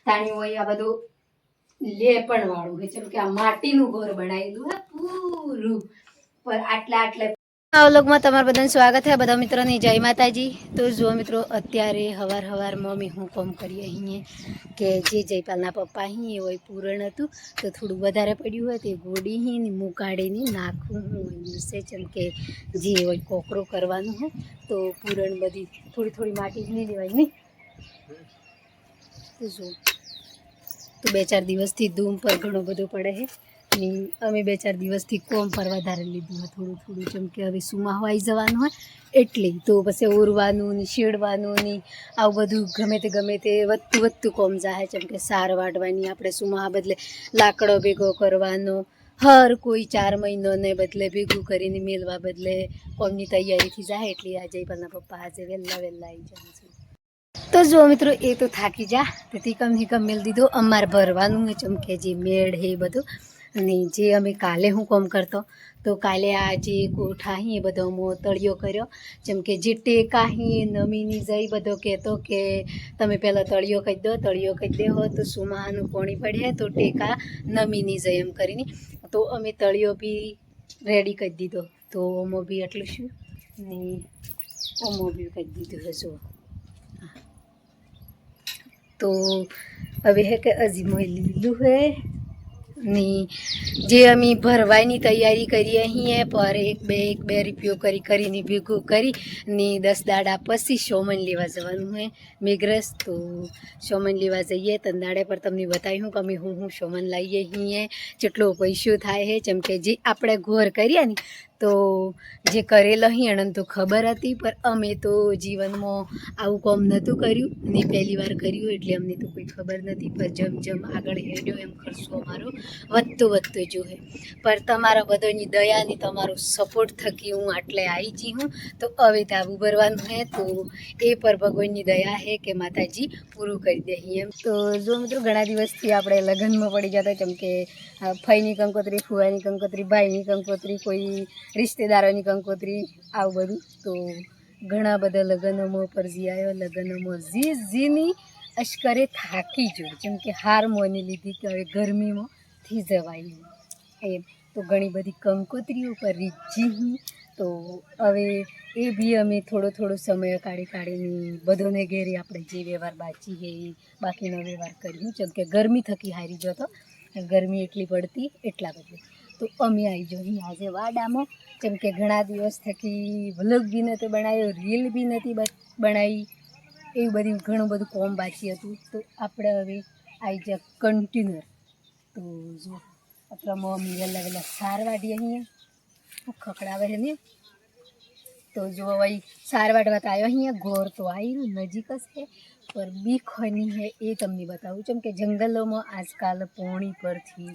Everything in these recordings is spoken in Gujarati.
તાણી હોય આ બધું લેપણ વાળું છે, જેમ કે આ માટીનું ઘર બનાવેલું હે પૂરું પર આટલા આ વ્લોગમાં તમારું બધાનું સ્વાગત છે. બધા મિત્રોની જય માતાજી. તો જો મિત્રો અત્યારે હવારમાં અમે હું કામ કરીએ અહીંયા કે જે જયપાલના પપ્પા અહીં હોય પૂરણ હતું તો થોડું વધારે પડ્યું હોય તે ગોડી ને મુકાડીને નાખવું હું છે, જેમ કે જે હોય કોકરો કરવાનું હોય તો પૂરણ બધી થોડી માટી લઈ લેવાય નહીં. તો જો તો 2-4 દિવસથી ધૂમ પર ઘણો બધો પડે છે. અમે 2-4 દિવસથી કોમ પર વધારે લીધું હોય થોડું જેમ કે હવે સુમાં હવાઈ જવાનું હોય એટલે તો પછી ઓરવાનું ને શેડવાનું ને આવું બધું ગમે તે વધતું કોમ જાય. જેમ કે સાર વાટવાની આપણે સુમાં બદલે લાકડો ભેગો કરવાનો હર કોઈ 4 મહિનોને બદલે ભેગું કરીને મેળવા બદલે કોમની તૈયારીથી જાય. એટલે આ જયપાલના પપ્પા આજે વહેલા આવી જાય છે. તો જો મિત્રો એ તો થાકી જા તો તીકમ મેળ દીધો અમારે ભરવાનું જેમ કે જે મેળ હે એ બધું. અને જે અમે કાલે હું કામ કરતો તો કાલે આ જે કોઠા અહીં એ બધો અમે તળિયો કર્યો. જેમ કે જે ટેકા અહીં નમીની જઈ બધો કહેતો કે તમે પહેલાં તળિયો કહી દેહો તો સુમાનું પોણી પડે તો ટેકા નમીની જાય એમ કરીને તો અમે તળિયો બી રેડી કરી દીધો. તો ઓમો બી એટલું શું ને ઓમો બી કહી દીધું હે જો. તો હવે હે કે હજી મોય લીલું હે ને જે અમે ભરવાની તૈયારી કરીએ અહીંયા પર એક બે રૂપિયો કરીને ભેગું કરી ને 10 દાડા પછી સોમન લેવા જવાનું હોય મેઘરસ. તો સોમન લેવા જઈએ તંદાડે પર તમને બતાવ્યું કે અમે હું સોમન લાવીએ અહીંયા જેટલો પૈસો થાય છે. જેમ કે જે આપણે ઘોર કરીએ ને તો જે કરેલો અહીં અનંત તો ખબર હતી પર અમે તો જીવનમાં આવું કામ નહોતું કર્યું ને પહેલી વાર કર્યું એટલે અમને તો કોઈ ખબર નથી. પર જેમ આગળ હેડ્યો એમ ખર્ચો અમારો વધતો જોહે. પર તમારા બધાની દયાની તમારો સપોર્ટ થકી હું આટલે આવી જી હું તો હવે તાબુ ભરવાનું હે તો એ પર ભગવાનની દયા હે કે માતાજી પૂરું કરી દે એમ. તો જો મિત્રો ઘણા દિવસથી આપણે લગ્નમાં પડી જતા જેમ કે ફઈની કંકોત્રી, ફુવાની કંકોત્રી, ભાઈની કંકોત્રી, કોઈ રિશ્તેદારોની કંકોત્રી આવું બધું. તો ઘણા બધા લગ્નોમાં પરજી આવ્યો લગ્નોમાં જીની અશ્કરે થાકી જો જેમ કે હાર મોની લીધી કે હવે ગરમીમાંથી જવાય એમ. તો ઘણી બધી કંકોત્રીઓ પર રીજી તો હવે એ બી અમે થોડો સમય કાઢીને બધોને ઘેરે આપણે જે વ્યવહાર બાકી છે એ બાકીનો વ્યવહાર કર્યું. જેમ કે ગરમી થકી હારી જતો ગરમી એટલી પડતી એટલા બધી. તો અમે આવી જઈએ આજે વાડામાં જેમ કે ઘણા દિવસ થકી વ્લોગ બી નહોતો બનાવ્યો, રીલ બી નથી બનાવી, એવું બધું ઘણું બધું કોમ બાકી હતું. તો આપણે હવે આવી જાય કન્ટિન્યુઅર. તો જો આપણામાં અમે વહેલા સાર વાટીએ અહીંયા ખકડાવે છે ને તો જો ભાઈ સાર વાટવા તો આવ્યો અહીંયા ઘોર તો આવ્યું નજીક જ છે પર બી ખની છે એ તમને બતાવું. જેમ કે જંગલોમાં આજકાલ પોણી પરથી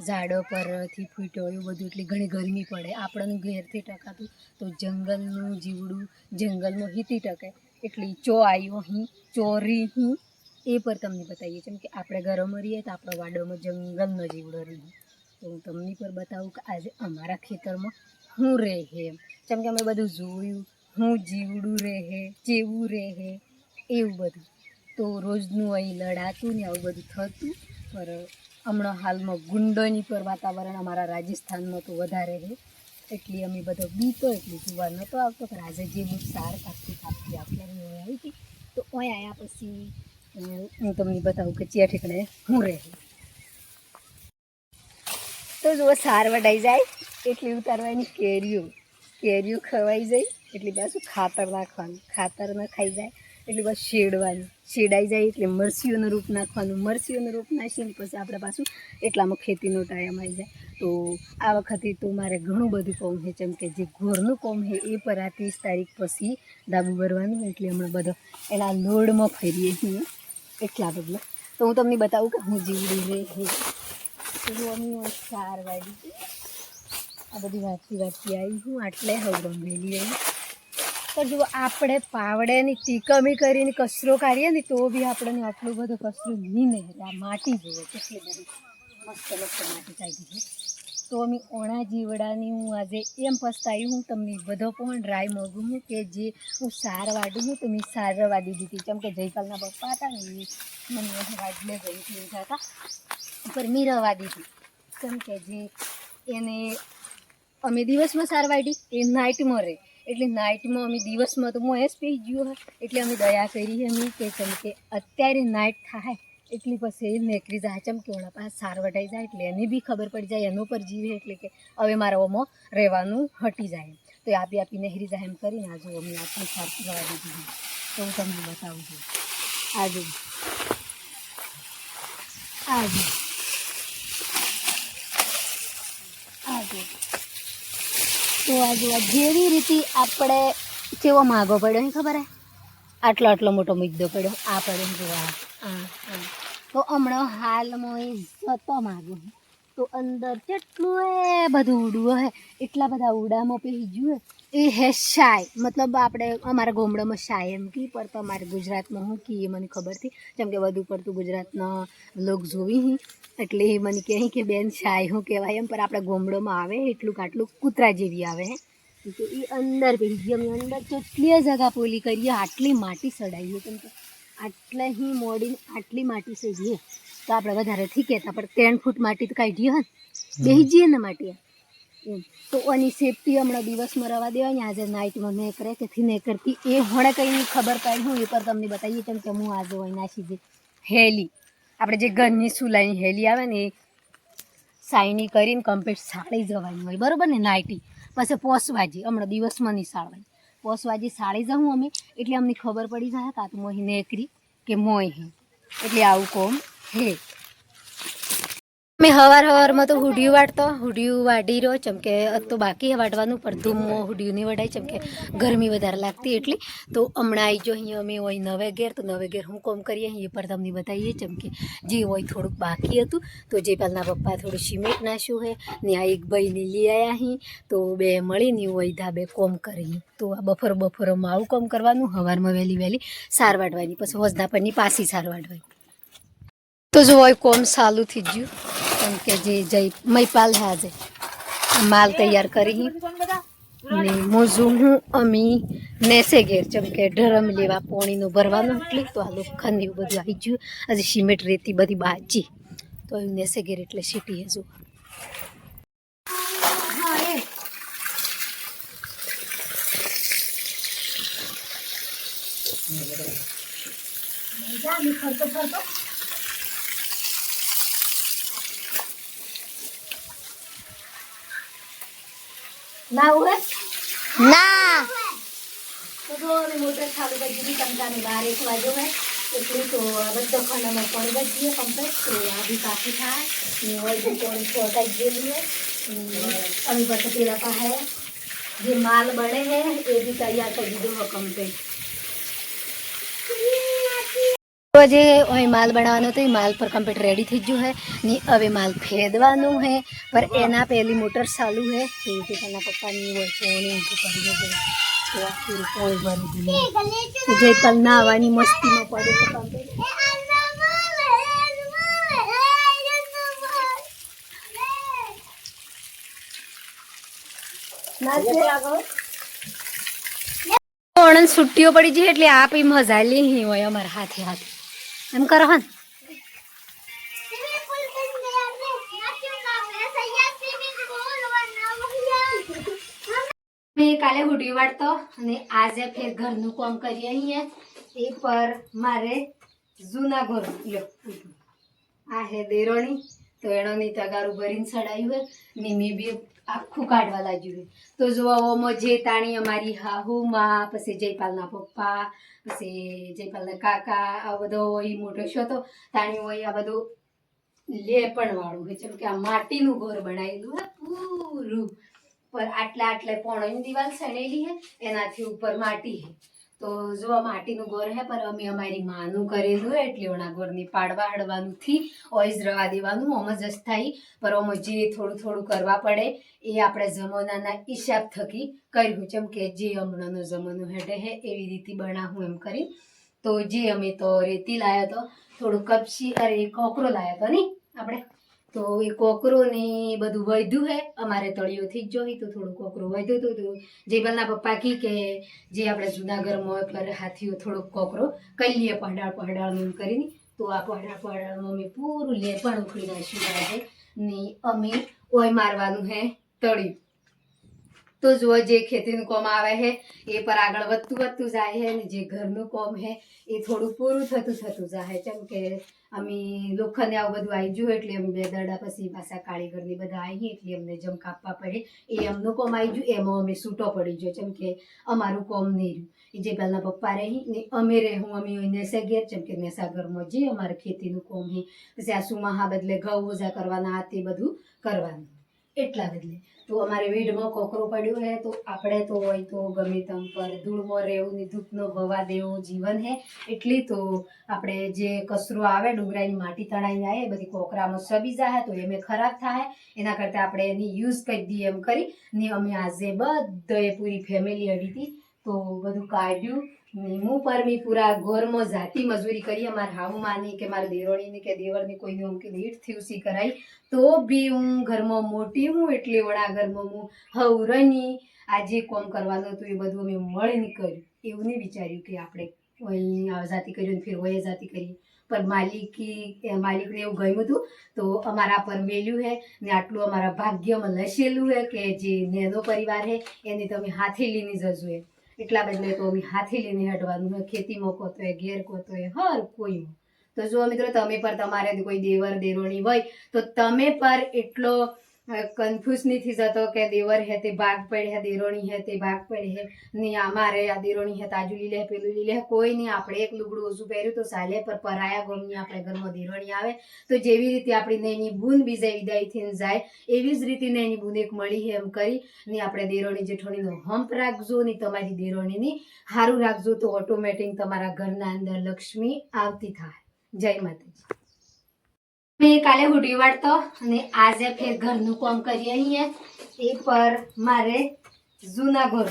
ઝાડો પરથી ફૂટ્યો એવું બધું એટલી ઘણી ગરમી પડે આપણને ઘેરથી ટકાતું તો જંગલનું જીવડું જંગલમાં હીતી ટકે એટલી ચો આવ્યો અહીં ચોરી અહીં એ પર તમને બતાવીએ. જેમ કે આપણે ઘરોમાં રહીએ તો આપણા વાડોમાં જંગલનો જીવડો રહીએ તો હું તમને પર બતાવું કે આજે અમારા ખેતરમાં શું રહે એમ. જેમ કે અમે બધું જોયું હું જીવડું રહે ચેવું રહે એવું બધું. તો રોજનું અહીં લડાતું ને આવું બધું થતું. પર હમણાં હાલમાં ગુંડોની પર વાતાવરણ અમારા રાજસ્થાનમાં તો વધારે છે એટલી અમે બધો બીતો એટલી જોવા નહોતો આવતો. પણ આજે જે હું સાર કાપતી આપણે આવી હતી તો અહીં આવ્યા પછી હું તમને બતાવું કે ચિયા ઠેકણે હું રહે. તો જો સાર વડાઈ જાય એટલી ઉતારવાની કેરીઓ ખવાઈ જાય એટલી પાછું ખાતર નાખવાનું, ખાતર ન ખાઈ જાય એટલે બસ શેડવાનું, શેડાઈ જાય એટલે મરસીઓનું રૂપ નાખવાનું, મરસીઓનું રૂપ નાખીને પછી આપણે પાછું એટલામાં ખેતીનો ટાઈમ આવી જાય. તો આ વખતે તો મારે ઘણું બધું કોમ છે. જેમ કે જે ઘોરનું કોમ છે એ પર આ 30 તારીખ પછી ડાબુ ભરવાનું એટલે હમણાં બધો એના લોડમાં ફરીએ છીએ એટલા બદલા. તો હું તમને બતાવું કે હું જીવડી રહે અમે સાર વાળી આ બધી વાંચતી આવી હું આટલે હવે રમેલી આવી. તો જો આપણે પાવડેની ટીકમી કરીને કચરો કાઢીએ ને તો બી આપણને આટલું બધું કચરું નહીં આ માટી જોઈએ કેટલી બધી મસ્ત માટી કાઢી છે. તો અમે ઓણા જીવડાની હું આજે એમ પસ્તાવી હું તમને બધો પણ રાય મોગું હું કે જે હું સાર વાડું હું તો મેં સાર વાડી દીધી કેમ કે જયપાલના પપ્પા હતા ને એ મને વાડલે ગઈ લીધા હતા પર મેં રવા દીધી કેમ કે જે એને અમે દિવસમાં સાર વાડી એ નાઇટમાં રહે એટલે નાઇટમાં અમે દિવસમાં તો મોં જ પી ગયો હોય એટલે અમે દયા કરી અમે કે કેમ કે અત્યારે નાઇટ થાય એટલી પછી નીકળી જાય ચમકે ઓના પાસે સાર વટાઈ જાય એટલે એને બી ખબર પડી જાય એનો પર જીવે એટલે કે હવે મારા ઓમાં રહેવાનું હટી જાય તો આપી આપી નહેરી જાય એમ કરીને આજે અમે આટલી સાર રવા દીધી તો હું તમને બતાવું છું આજે આજે આજે તો આજે જેવી રીતે આપણે કેવો માગો પડ્યો એ ખબર હે આટલો આટલો મોટો મુદ્દો પડ્યો આ પડ્યો જોવા હા તો હમણાં હાલમાં એ જતો માગું તો અંદર કેટલું એ બધું ઉડવું હે એટલા બધા ઉડામાં પહેરી ગયું એ હે શાય મતલબ આપણે અમારા ગામડામાં શાય એમ કી પર તમારે ગુજરાતમાં શું કહીએ મને ખબર હતી જેમ કે વધુ પડતું ગુજરાતના લોક જોવી એટલે એ મને કહે કે બેન શાય શું કહેવાય એમ પર આપણા ગામડામાં આવે એટલું કાટલું કૂતરા જેવી આવે હે તો એ અંદર પહેરી ગઈ અમે અંદર કેટલી જગા પોલી કરીએ આટલી માટી સડાઈએ કેમ કે આટલા ही મોડીને આટલી માટી સડીએ તો આપણે વધારેથી કહેતા પણ 3 ફૂટ માટી તો કાઢીએ હે બેસી જઈએ ને માટી એમ તો આની સેફટી હમણાં દિવસમાં રવા દેવાની આજે નાઇટમાં નેકરે કેથી નેકરતી એ હોણે કંઈ ખબર કાઢી હું એ પર તમને બતાવીએ કેમ કે હું આજે હોય નાસી જે હેલી આપણે જે ઘરની સુલાઈની હેલી આવે ને એ સાઈની કરીને કમ્પ્લીટ સાળી જવાની હોય બરાબર ને નાઇટી પછી પોસવાજી હમણાં દિવસમાં નહીં સાળવાની પોસવાજી સાળી જાઉં અમે એટલે અમને ખબર પડી જાય કાં તો મોહી નેકરી કે મોય હે એટલે આવું કોમ હે મેં હવારમાં તો હુડિયું વાડી રહ્યો ચમકે તો બાકી વાટવાનું પણ ધૂમમાં હુડિયું નહીં વડાય ચમકે ગરમી વધારે લાગતી એટલી તો હમણાં આવી જો અહીંયા અમે હોય નવે ઘેર તો નવે ઘેર હું કોમ કરીએ એ પર તમને બતાવીએ ચમકે જે હોય થોડુંક બાકી હતું તો જે પહેલાં પપ્પા થોડું સિમેન્ટ નાખ્યું હે ને આ એક ભાઈને લઈ આવ્યા અહીં તો બે મળીને હોય ધાબે કોમ કરી તો આ બફોરોમાં આવું કોમ કરવાનું હવારમાં વહેલી સાર વાટવાની પછી હોજના પરની પાછી સાર વાટવાની તો જો હોય કોમ ચાલુ થઈ ગયું કેમ કે જે જય મૈપાલ હે આજે માલ તૈયાર કરી ને મોજું હું અમી નેસે ઘેર જેમ કે ડરમ લેવા પોણીનું ભરવાનું એટલે તો આ લોખંડ એવું બધું આવી ગયું આજે સિમેન્ટ રેતી બધી બાજી તો અહીં નેસે ઘેર એટલે સીટી હજુ ફરતો ના हुआ ના तो मोटर चालू कर दी टमटाने 12 वाजो है એટલે તો બધો ખાનામાં પાણી બચી ગયો કમ્પ્લીટ તો આ બી કાફી થાય ને હોય બી પાણી છોટાઈ ગયેલું है अभी बस तेरा का है જે माल बड़े है ये भी तैयार कर दीधो है कम्प्लीट तो जे અહીં માલ બનાવવાનો તો એ માલ પર કમ્પ્લીટ રેડી થઈ ગયું હે ને હવે માલ ફેદવાનું હે પર એના પહેલી મોટર ચાલુ હે તો તેના પપ્પાની હોય પોણી ઊંધું કરી દે તો આ પૂરું પોણી ભરી દીધું જે કલ ના આવવાની મસ્તીમાં પડે તો કમ્પ્લીટ ઓણન છુટ્ટીઓ પડી જાય એટલે આપ એ મજા લે હોય અમારા હાથે હાથે એમ કરો હન મેં કાલે હુડી વાળતો અને આજે ફેર ઘરનું કામ કરીએ અહીંયા એ પર મારે જૂના ઘર લ્યો આ હે દેરોણી તો એણોની તગારું ભરીને ચડાયું હે ને મેં બી આખું કાઢવા લાગ્યું તો જોવામાં જે તાણી અમારી હાહુ માં પછી જયપાલના પપ્પા પછી જયપાલના કાકા આ બધો હોય મોટો છો તો તાણી હોય આ બધું લેપણ વાળું હોય જેમ કે આ માટીનું ઘર બનાવેલું હે પૂરું પર આટલા પોણોની દિવાલ સણેલી હે એનાથી ઉપર માટી હે તો જો આ માટીનું ઘર હે પર અમે અમારી માનું કરેલું હે એટલે ઓના ઘરની પાડવા હડવાનું થી ઓઈઝ રવા દેવાનું ઓમ જ થાય પર ઓમ જે થોડું કરવા પડે એ આપણે જમાનાના હિસાબ થકી કર્યું જેમ કે જે હમણાંનો જમાનો હેઠે હે એવી રીતે બનાવું એમ કરી તો જે અમે તો રેતી લાવ્યો તો થોડું કપસી અરે કોકરો લાવ્યો તો નહીં આપણે તો તો એ કોકરો ને બધું વધ્યું હે અમારે તળિયોથી જ જોઈ તો થોડું કોકરો વધ્યું હતું તો જેબલના પપ્પા કી કે જે આપણે જૂના ઘરમાં હોય પર હાથીઓ થોડોક કોકરો કઈ લઈએ પહડાળ કરીને તો આ પહડાળમાં અમે પૂરું લેપણ ઉખડી નાખ્યું આજે ને અમે ઓય મારવાનું હે તળિયું તો જો જે ખેતીનું કોમ આવે છે એ પર આગળ વધતું જાય છે ને જે ઘરનું કોમ છે એ થોડું પૂરું થતું જાય કેમ કે અમે લોખંડને આવું બધું આવી ગયું એટલે અમે 2 દડા પછી પાછા કારીગરની બધા આવી એટલે અમને જમ કાપવા પડે એ અમનું કોમ આવી ગયું એમાં અમે છૂટો પડી ગયો કેમ કે અમારું કોમ નહીં રહ્યું એ જે પહેલાં પપ્પા રહી ને અમે રહેવું અમે નેસા ઘેર કેમ કે નેસા ઘરમાં જે અમારે ખેતીનું કોમ છે પછી આ સુમાહા બદલે ઘઉં ઓઝા કરવાના આ તે બધું કરવાનું એટલા બદલે તો અમારે વીડમાં કોકરો પડ્યો હે તો આપણે તો હોય તો ગમે તમ પર ધૂળમાં રહેવું ને ધૂપનો ભવા દેવો જીવન હે એટલી તો આપણે જે કચરો આવે ડુંગરાની માટી તણાઈને આવે એ બધી કોકરામાં સબી જાય તો એમે ખરાબ થાય એના કરતાં આપણે એની યુઝ કરી દઈએ એમ કરી ને અમે આજે બધાએ પૂરી ફેમિલી અડી હતી તો બધું કાઢ્યું ને હું પરમી પૂરા ઘરમાં જાતી મજૂરી કરી અમારા હાઉમાની કે મારા દેરોણીની કે દેવરની કોઈની અમ કે લીટ થયું કરાઈ તો બી હું ઘરમાં મોટી હું એટલે વડા ઘરમાં હું હવરની આ જે કોમ કરવાનું હતું એ બધું અમે મળીને કર્યું એવું નહીં વિચાર્યું કે આપણે અહીં જાતિ કર્યું ને ફેર વયે જાતિ કરી પણ માલિકને એવું ગયું હતું તો અમારા પર મેલ્યું હે ને આટલું અમારા ભાગ્યમાં લસેલું હે કે જે નેનો પરિવાર હે એને તમે હાથી લઈને જજો એ એટલા બદલે તો અમે હાથી લઈને હટવાનું હોય ખેતીમાં કોતો હોય ઘેર કોતો હોય હર કોઈમાં તો જો મિત્રો તમે પર તમારે કોઈ દેવર દેરોણી હોય તો તમે પર એટલો કન્ફ્યુઝ નથી જતો કે દેવર હે તે ભાગ પડે હે દેરોણી હે તે ભાગ પડે હે ને અમારે આ દેરોણી હે તાજુ લીલે પેલું લીલે કોઈ નહીં આપણે એક લુગડું ઓછું પહેર્યું તો ચાલે પર પરાયા ગમની આપણે ઘરમાં દેરોણી આવે તો જેવી રીતે આપણી નૈની બૂન બીજા વિદાય થઈને જાય એવી જ રીતે નૈની બૂન એક મળી હે એમ કરી ને આપણે દેરોણી જેઠોણીનો હંપ રાખજો ને તમારી દેરોણીની સારું રાખજો તો ઓટોમેટિક તમારા ઘરના અંદર લક્ષ્મી આવતી થાય જય માતાજી મેં કાલે હુડી વાળતો અને આજે ફેર ઘરનું કામ કરીએ અહીંયા એ પર મારે જૂના ઘર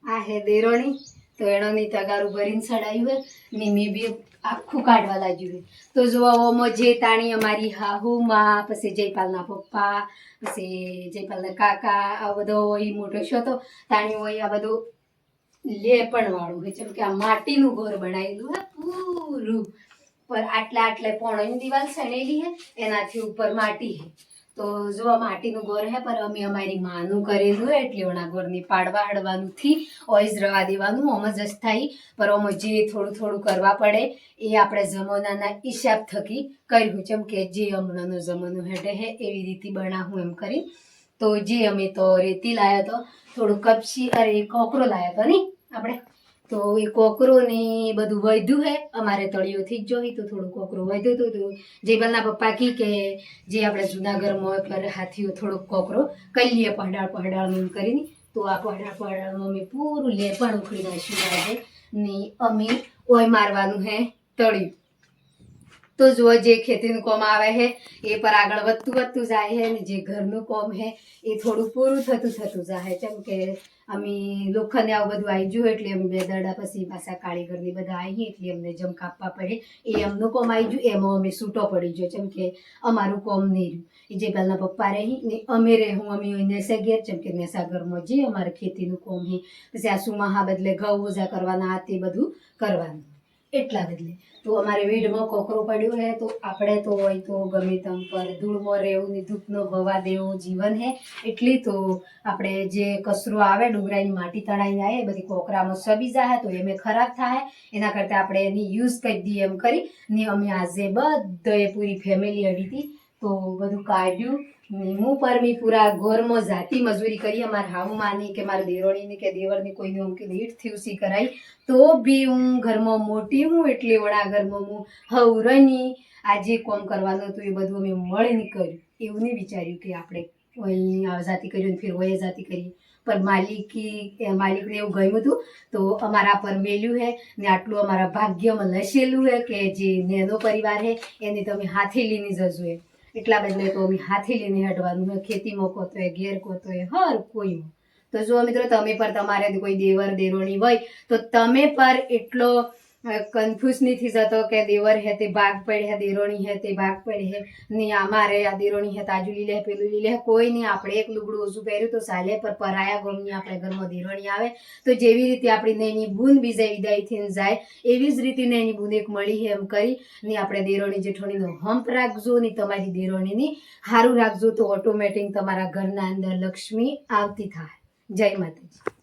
આ હે દેરોણી તો એણોની તગારું ભરીને ચડાયું હોય ને મેં બી આખું કાઢવા લાગ્યું હોય તો જોવામાં જે તાણી અમારી હાહુમાં પછી જયપાલના પપ્પા પછી જયપાલના કાકા આ બધો હોય મોટો છો તો તાણી હોય આ બધું લેપણ વાળું હોય જેમ કે આ માટીનું ઘર બનાવેલું હે પૂરું પર આટલા પોણોની દિવાલ સણેલી હે એનાથી ઉપર માટી હે તો જો આ માટીનું ઘર હે પર અમે અમારી માનું કરેલું હે એટલે ઓના ઘરની પાડવા હડવાનું થી ઓઈઝ રવા દેવાનું ઓમ જ થાય પર ઓમ જે થોડું કરવા પડે એ આપણે જમાનાના હિસાબ થકી કર્યું જેમ કે જે હમણાંનો જમાનો હેઠે હે એવી રીતે બનાવું એમ કરી તો જે અમે તો રેતી લાયા તો થોડું કપસી અરે કોકરો લાયા તો નહીં આપણે તો એ કોકરો ને બધું વધ્યું હે અમારે તળિયોથી જ જોઈ તો થોડું કોકરો વધ્યું હતું તો જેબલના પપ્પા કી કે જે આપણે જૂના ઘરમાં હોય પર હાથીઓ થોડોક કોકરો કઈ લઈએ પહડાળ કરીને તો આ પહડાળમાં અમે પૂરું લેપણ ઉખડી નાખ્યું આજે ને અમે ઓય મારવાનું હે તળિયું તો જો જે ખેતીનું કોમ આવે છે એ પર આગળ વધતું જાય છે ને જે ઘરનું કોમ છે એ થોડું પૂરું થતું જાય કેમ કે અમે લોખંડને આવું બધું આવી ગયું એટલે અમે 2 દડા પછી પાછા કારીગરની બધા આવી એટલે અમને જમ કાપવા પડે એ અમનું કોમ આવી ગયું એમાં અમે છૂટો પડી ગયો કેમ કે અમારું કોમ નહીં રહ્યું એ જે પહેલાં પપ્પા રહી ને અમે રહેવું અમે નેસા ઘેર કેમ કે નેસા ઘરમાં જે અમારે ખેતીનું કોમ છે પછી આ સુમાહા બદલે ઘઉં ઓઝા કરવાના આ તે બધું કરવાનું એટલા બદલે તો અમારે વીડમાં કોકરો પડ્યો હે તો આપણે તો હોય તો ગમે તમ પર ધૂળમાં રહેવું ને ધૂપનો ભવા દેવો જીવન હે એટલી તો આપણે જે કચરો આવે ડુંગરાની માટી તણાઈને આવે એ બધી કોકરામાં સબી જાય તો એમે ખરાબ થાય એના કરતાં આપણે એની યુઝ કરી દઈએ એમ કરી ને અમે આજે બધાએ પૂરી ફેમિલી અડી હતી તો બધું કાઢ્યું ને હું પરમી પૂરા ઘરમાં જાતી મજૂરી કરી અમારા હાઉમાની કે મારા દેરોણીની કે દેવરની કોઈની અમ કે લીટ થયું કરાઈ તો બી હું ઘરમાં મોટી હું એટલે વડા ઘરમાં હું હવરની આ જે કોમ કરવાનું હતું એ બધું અમે મળીને કર્યું એવું નહીં વિચાર્યું કે આપણે અહીં જાતિ કર્યું ફેર વયે જાતિ કરી પણ માલિકને એવું ગયું હતું તો અમારા પર મેલ્યું હે ને આટલું અમારા ભાગ્યમાં લસેલું હે કે જે નેનો પરિવાર હે એને તમે હાથી લઈને જજો એ એટલા બદલે તો અમે હાથી લઈને હટવાનું હોય ખેતીમાં કોતો હોય ઘેર કોતો હોય હર કોઈમાં તો જો મિત્રો તમે પર તમારે કોઈ દેવર દેરોણી હોય તો તમે પર એટલો કન્ફ્યુઝ નથી જતો કે દેવર હે તે ભાગ પડે હે દેરોણી હે તે ભાગ પડે હે ને અમારે આ દેરોણી હે તાજુ લીલે હે પેલું લીલે હે કોઈ નહીં. આપણે એક લુગડું ઓછું પહેર્યું તો ચાલે, પર પરાયા ગમની આપણે ઘરમાં દેરોણી આવે તો જેવી રીતે આપણી નૈની બૂન બીજા વિદાય થઈને જાય એવી જ રીતે નૈની બૂન એક મળી હે એમ કરી ને આપણે દેરોણી જેઠોણીનો હંપ રાખજો ને તમારી દેરોણીની સારું રાખજો તો ઓટોમેટિક તમારા ઘરના અંદર લક્ષ્મી આવતી થાય. જય માતાજી.